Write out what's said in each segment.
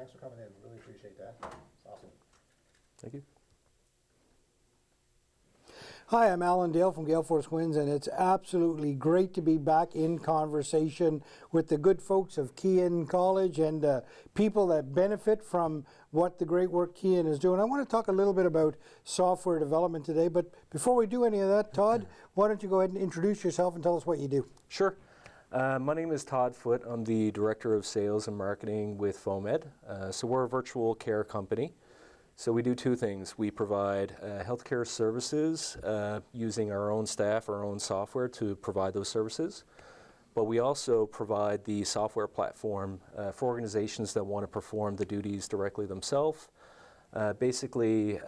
Thanks for coming in. Really appreciate that. It's awesome. Thank you. Hi, I'm Alan Dale from Gale Force Winds, and it's absolutely great to be back in conversation with the good folks of Keyin College and people that benefit from what the great work Keyin is doing. I want to talk a little bit about software development today, but before we do any of that, Todd, why don't you go ahead and introduce yourself and tell us what you do? Sure. My name is Todd Foote. I'm the Director of Sales and Marketing with Fonemed. So we're a virtual care company. So we do two things. We provide healthcare services using our own staff, our own software to provide those services. But we also provide the software platform for organizations that want to perform the duties directly themselves, basically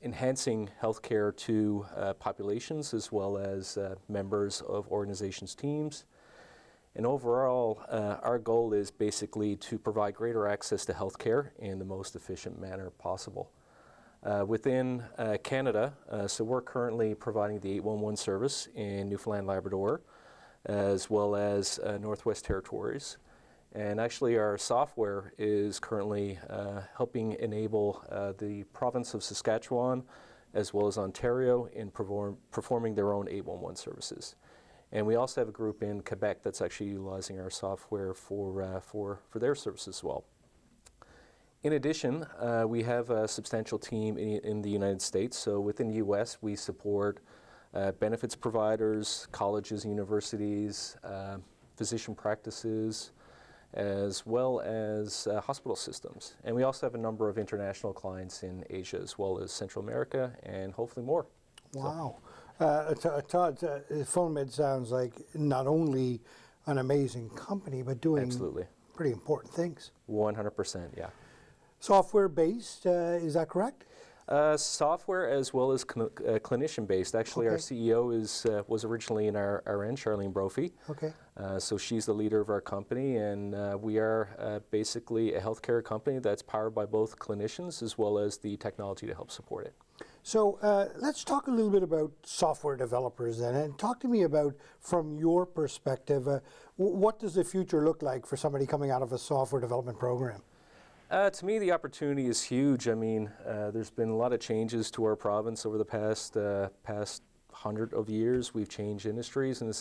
enhancing healthcare to populations as well as members of organizations' teams. And overall, our goal is basically to provide greater access to healthcare in the most efficient manner possible. Within Canada, so we're currently providing the 811 service in Newfoundland, Labrador, as well as Northwest Territories. And actually our software is currently helping enable the province of Saskatchewan as well as Ontario in performing their own 811 services. And we also have a group in Quebec that's actually utilizing our software for their services as well. In addition, we have a substantial team in the United States. So within the US, we support benefits providers, colleges, universities, physician practices, as well as hospital systems. And we also have a number of international clients in Asia as well as Central America and hopefully more. Wow. Todd, Fonemed sounds like not only an amazing company, but doing Absolutely. pretty important things. 100%, yeah. Software-based, is that correct? Software as well as clinician-based. Actually, Okay. our CEO was originally in our end, Charlene Brophy. Okay. So she's the leader of our company, and we are basically a healthcare company that's powered by both clinicians as well as the technology to help support it. So let's talk a little bit about software developers then, and talk to me about, from your perspective, what does the future look like for somebody coming out of a software development program? To me, the opportunity is huge. I mean, there's been a lot of changes to our province over the past 100 of years. We've changed industries, and it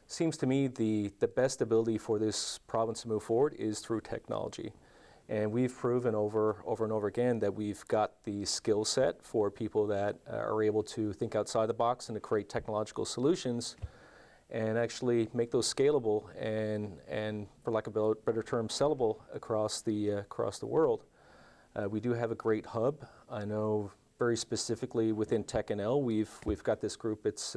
seems to me the best ability for this province to move forward is through technology. And we've proven over and over again that we've got the skill set for people that are able to think outside the box and to create technological solutions and actually make those scalable and for lack of a better term, sellable across the world. We do have a great hub. I know very specifically within Tech NL, we've got this group. It's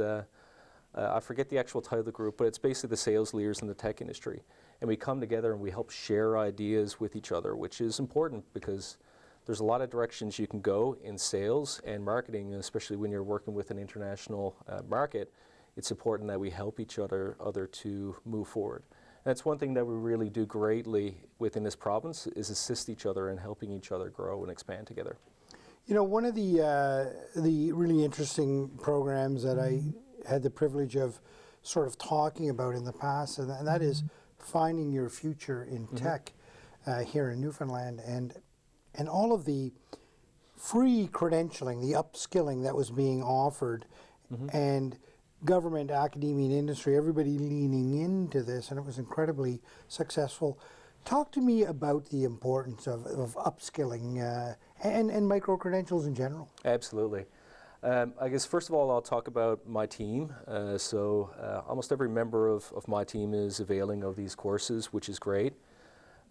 I forget the actual title of the group, but it's basically the sales leaders in the tech industry. And we come together and we help share ideas with each other, which is important because there's a lot of directions you can go in sales and marketing, especially when you're working with an international market. It's important that we help each other to move forward. And that's one thing that we really do greatly within this province is assist each other in helping each other grow and expand together. You know, one of the really interesting programs that I had the privilege of sort of talking about in the past, and that is finding your future in tech here in Newfoundland, and all of the free credentialing, the upskilling that was being offered, and government, academia, and industry, everybody leaning into this, and it was incredibly successful. Talk to me about the importance of upskilling and micro-credentials in general. Absolutely. I guess first of all, I'll talk about my team. So almost every member of my team is availing of these courses, which is great.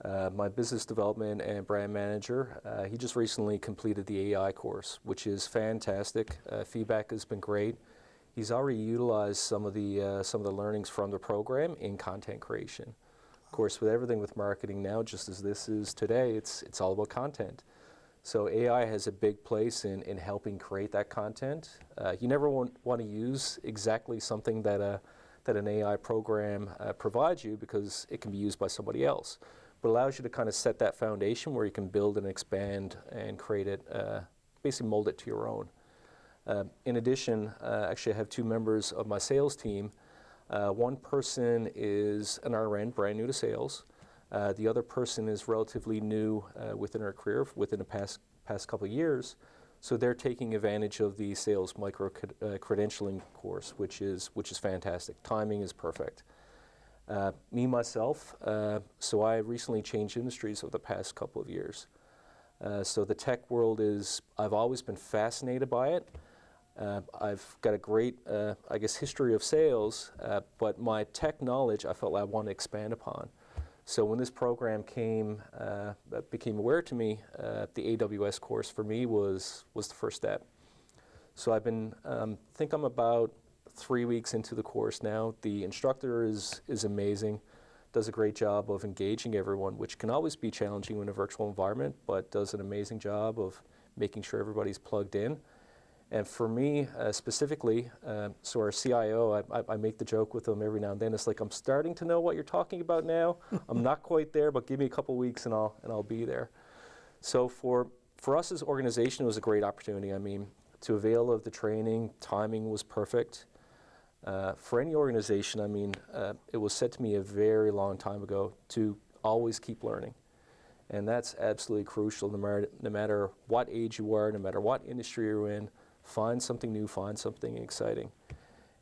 My business development and brand manager, he just recently completed the AI course, which is fantastic. Feedback has been great. He's already utilized some of the learnings from the program in content creation. Of course, with everything with marketing now, just as this is today, it's all about content. So AI has a big place in helping create that content. You never want to use exactly something that an AI program provides you because it can be used by somebody else. But it allows you to kind of set that foundation where you can build and expand and create it, basically mold it to your own. In addition, actually I have two members of my sales team. One person is an RN, brand new to sales. The other person is relatively new within her career, within the past couple of years, so they're taking advantage of the sales micro-credentialing course, which is fantastic. Timing is perfect. Me, myself, so I recently changed industries over the past couple of years. So the tech world I've always been fascinated by it. I've got a great, I guess, history of sales, but my tech knowledge I felt I want to expand upon. So when this program became aware to me, the AWS course for me was the first step. So I've been, think I'm about 3 weeks into the course now. The instructor is amazing, does a great job of engaging everyone, which can always be challenging in a virtual environment, but does an amazing job of making sure everybody's plugged in. And for me specifically, so our CIO, I make the joke with him every now and then. It's like, I'm starting to know what you're talking about now. I'm not quite there, but give me a couple weeks and I'll be there. So for us as an organization, it was a great opportunity. I mean, to avail of the training, timing was perfect. For any organization, I mean, it was said to me a very long time ago to always keep learning. And that's absolutely crucial no matter what age you are, no matter what industry you're in. Find something new, find something exciting.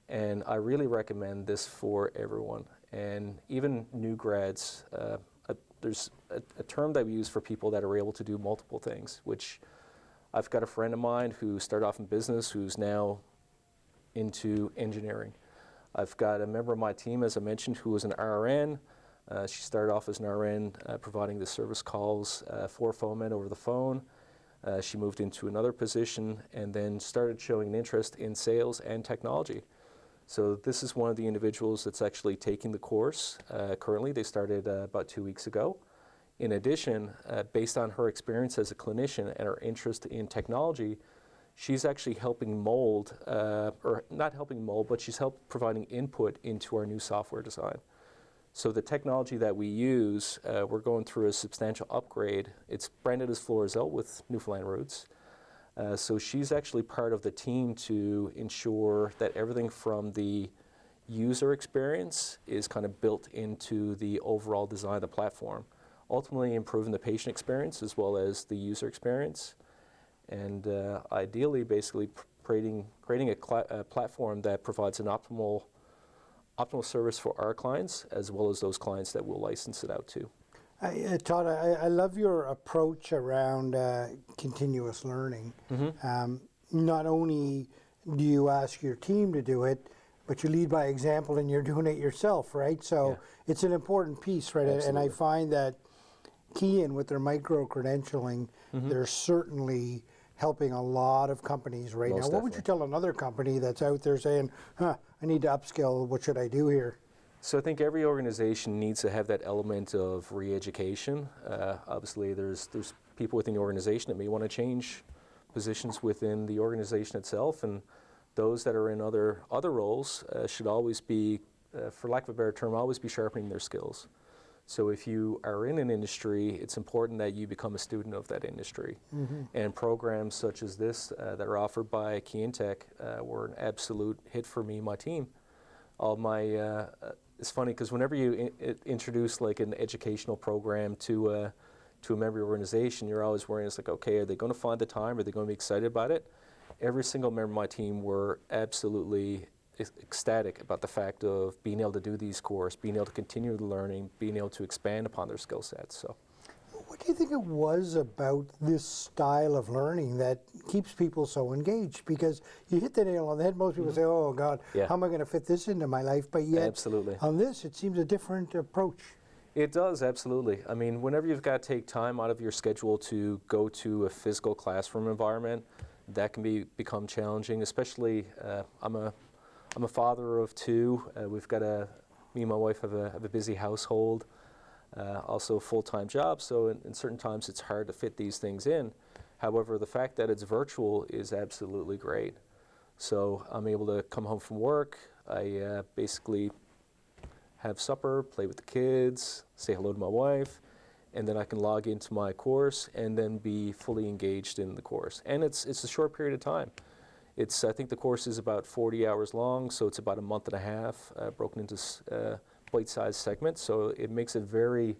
And I really recommend this for everyone. And even new grads, there's a term that we use for people that are able to do multiple things, which I've got a friend of mine who started off in business who's now into engineering. I've got a member of my team, as I mentioned, who was an RN. She started off as an RN providing the service calls for Fonemed over the phone. She moved into another position and then started showing an interest in sales and technology. So this is one of the individuals that's actually taking the course currently. They started about 2 weeks ago. In addition, based on her experience as a clinician and her interest in technology, she's actually helping mold, or not helping mold, but she's helped providing input into our new software design. So the technology that we use, we're going through a substantial upgrade. It's branded as Florizell with Newfoundland roots. So she's actually part of the team to ensure that everything from the user experience is kind of built into the overall design of the platform, ultimately improving the patient experience as well as the user experience. And ideally, basically creating a platform that provides an optimal service for our clients as well as those clients that we'll license it out to. Todd, I love your approach around continuous learning. Mm-hmm. Not only do you ask your team to do it, but you lead by example and you're doing it yourself, right? So yeah. It's an important piece, right? Absolutely. And I find that Keyin, with their micro-credentialing, mm-hmm. they're certainly helping a lot of companies right now. What would you tell another company that's out there saying, I need to upskill, what should I do here? So I think every organization needs to have that element of re-education. Obviously, there's people within the organization that may want to change positions within the organization itself, and those that are in other roles should always be, for lack of a better term, always be sharpening their skills. So if you are in an industry, it's important that you become a student of that industry. Mm-hmm. And programs such as this that are offered by Keyin Tech were an absolute hit for me and my team. All my it's funny because whenever you introduce like an educational program to a member organization, you're always worrying, it's like, okay, are they going to find the time? Are they going to be excited about it? Every single member of my team were absolutely ecstatic about the fact of being able to do these courses, being able to continue the learning, being able to expand upon their skill sets. So, what do you think it was about this style of learning that keeps people so engaged? Because you hit the nail on the head. Most people mm-hmm. say, oh, God, yeah. how am I going to fit this into my life? But yet, absolutely. On this, it seems a different approach. It does, absolutely. I mean, whenever you've got to take time out of your schedule to go to a physical classroom environment, that can become challenging, especially I'm a father of two. We've got me and my wife have a busy household, also a full-time job, so in certain times it's hard to fit these things in. However, the fact that it's virtual is absolutely great. So I'm able to come home from work, I basically have supper, play with the kids, say hello to my wife, and then I can log into my course and then be fully engaged in the course. And it's a short period of time. I think the course is about 40 hours long, so it's about a month and a half, broken into bite-sized segments. So it makes it very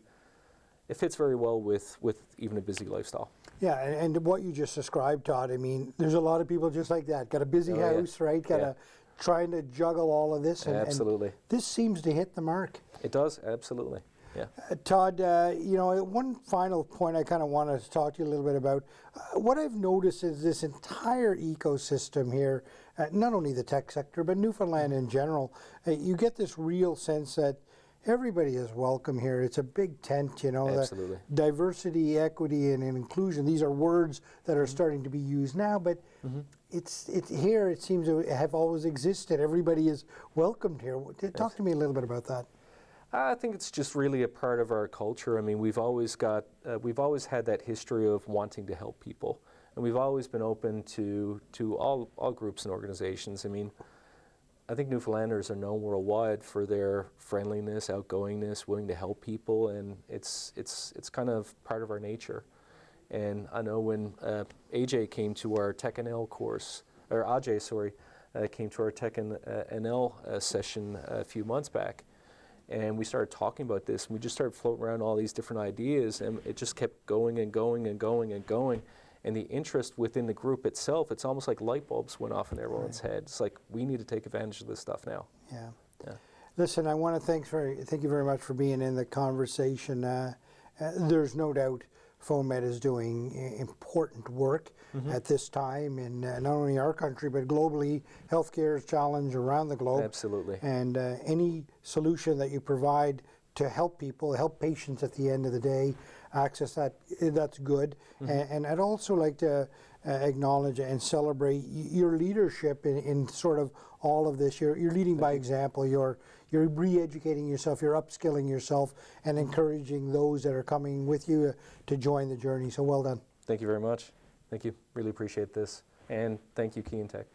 it fits very well with even a busy lifestyle. Yeah, and what you just described, Todd, I mean, there's a lot of people just like that. Got a busy Oh, yeah. house, right? Got to trying to juggle all of this. And Absolutely. this seems to hit the mark. It does, absolutely. Yeah. Todd, you know, one final point I kind of wanted to talk to you a little bit about. What I've noticed is this entire ecosystem here, not only the tech sector, but Newfoundland in general, you get this real sense that everybody is welcome here. It's a big tent, you know. Absolutely. Diversity, equity, and inclusion. These are words that are starting to be used now, but it's here. It seems to have always existed. Everybody is welcomed here. Talk to me a little bit about that. I think it's just really a part of our culture. I mean, we've always had that history of wanting to help people, and we've always been open to all groups and organizations. I mean, I think Newfoundlanders are known worldwide for their friendliness, outgoingness, willing to help people, and it's kind of part of our nature. And I know when AJ came to our Tech NL course, or Ajay, sorry, came to our Tech NL session a few months back, and we started talking about this, and we just started floating around all these different ideas, and it just kept going and going and going and going. And the interest within the group itself, it's almost like light bulbs went off in everyone's head. It's like, we need to take advantage of this stuff now. Yeah. Yeah. Listen, I want to thank you very much for being in the conversation. There's no doubt Fonemed is doing important work at this time in not only our country, but globally. Healthcare is challenged around the globe. Absolutely. And any solution that you provide to help people, help patients at the end of the day, access that's good. And I'd also like to acknowledge and celebrate your leadership in sort of all of this. You're leading by example. You're re-educating yourself, you're upskilling yourself, and encouraging those that are coming with you to join the journey. So well done. Thank you very much. Thank you. Really appreciate this. And thank you, Keyin Tech.